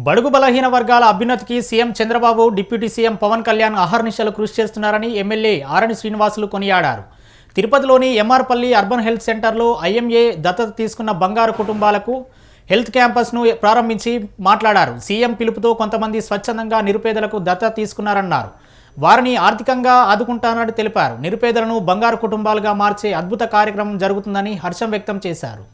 బడుగు బలహీన వర్గాల అభ్యున్నతికి CM Chandrababu, deputy CM Pawan Kalyan అహర్నిశలు కృషి చేస్తున్నారని ఎమ్మెల్యే ఆరణి శ్రీనివాసులు కొనియాడారు. తిరుపతిలోని ఎంఆర్పల్లి అర్బన్ హెల్త్ సెంటర్లో ఐఎంఏ దత్తత తీసుకున్న బంగారు కుటుంబాలకు హెల్త్ క్యాంపస్ను ప్రారంభించి మాట్లాడారు. సీఎం పిలుపుతో కొంతమంది స్వచ్ఛందంగా నిరుపేదలకు దత్తత తీసుకున్నారన్నారు. వారిని ఆర్థికంగా ఆదుకుంటారని తెలిపారు. నిరుపేదలను బంగారు కుటుంబాలుగా మార్చే అద్భుత కార్యక్రమం జరుగుతుందని హర్షం వ్యక్తం చేశారు.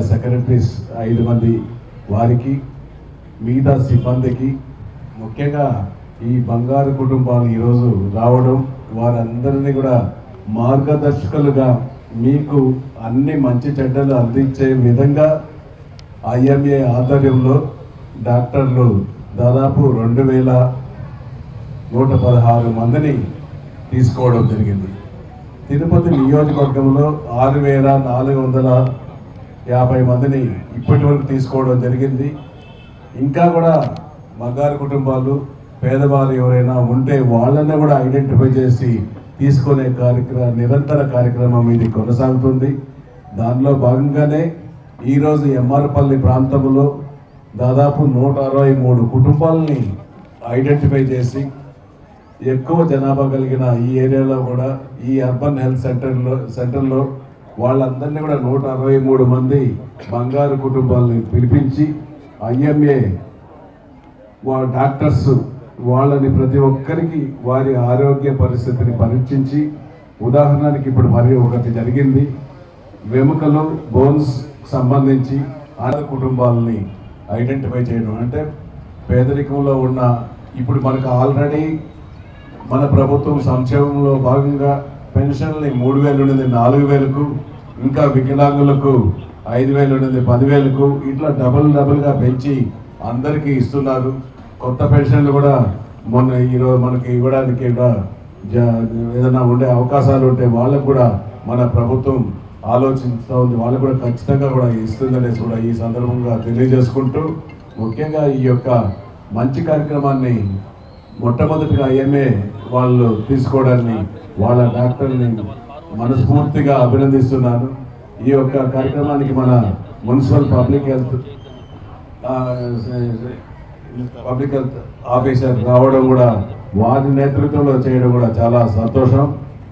సెక్రటరీస్ 5 మంది వారికి, మిగతా సిబ్బందికి, ముఖ్యంగా ఈ బంగారు కుటుంబాలు ఈరోజు రావడం, వారందరినీ కూడా మార్గదర్శకులుగా మీకు అన్ని మంచి చెడ్డలు అందించే విధంగా ఐఎంఏ ఆధ్వర్యంలో డాక్టర్లు దాదాపు 2116 మందిని తీసుకోవడం జరిగింది. తిరుపతి నియోజకవర్గంలో 6450 మందిని ఇప్పటి వరకు తీసుకోవడం జరిగింది. ఇంకా కూడా బంగారు కుటుంబాలు, పేదవాళ్ళు ఎవరైనా ఉంటే వాళ్ళని కూడా ఐడెంటిఫై చేసి తీసుకునే నిరంతర కార్యక్రమం ఇది కొనసాగుతుంది. దానిలో భాగంగానే ఈరోజు ఎంఆర్పల్లి ప్రాంతంలో దాదాపు 163 కుటుంబాలని ఐడెంటిఫై చేసి ఎక్కువ జనాభా కలిగిన ఈ ఏరియాలో కూడా ఈ అర్బన్ హెల్త్ సెంటర్లో వాళ్ళందరినీ కూడా 163 మంది బంగారు కుటుంబాలని పిలిపించి ఐఎంఏ డాక్టర్స్ వాళ్ళని ప్రతి ఒక్కరికి వారి ఆరోగ్య పరిస్థితిని పరీక్షించి, ఉదాహరణకి ఇప్పుడు మరి ఒకటి జరిగింది, వెముకలు బోన్స్ సంబంధించి కుటుంబాలని ఐడెంటిఫై చేయడం. అంటే పేదరికంలో ఉన్న, ఇప్పుడు మనకు ఆల్రెడీ మన ప్రభుత్వం సంక్షేమంలో భాగంగా పెన్షన్ని 3000 నుండి 4000కు, ఇంకా వికలాంగులకు 5000 నుండి 10,000కు ఇట్లా డబుల్గా పెంచి అందరికీ ఇస్తున్నారు. కొత్త పెన్షన్లు కూడా మొన్న ఈరోజు మనకి ఇవ్వడానికి ఏదైనా ఉండే అవకాశాలు ఉంటే వాళ్ళకు కూడా మన ప్రభుత్వం ఆలోచిస్తూ ఉంది. వాళ్ళకు కూడా ఖచ్చితంగా కూడా ఇస్తుందనేసి కూడా ఈ సందర్భంగా తెలియజేసుకుంటూ, ముఖ్యంగా ఈ యొక్క మంచి కార్యక్రమాన్ని మొట్టమొదటిగా ఐఎంఏ వాళ్ళు తీసుకోవడాన్ని వాళ్ళ డాక్టర్ని మనస్ఫూర్తిగా అభినందిస్తున్నాను. ఈ యొక్క కార్యక్రమానికి మన మున్సిపల్ పబ్లిక్ హెల్త్ ఆఫీసర్ రావడం కూడా, వారి నేతృత్వంలో చేయడం కూడా చాలా సంతోషం.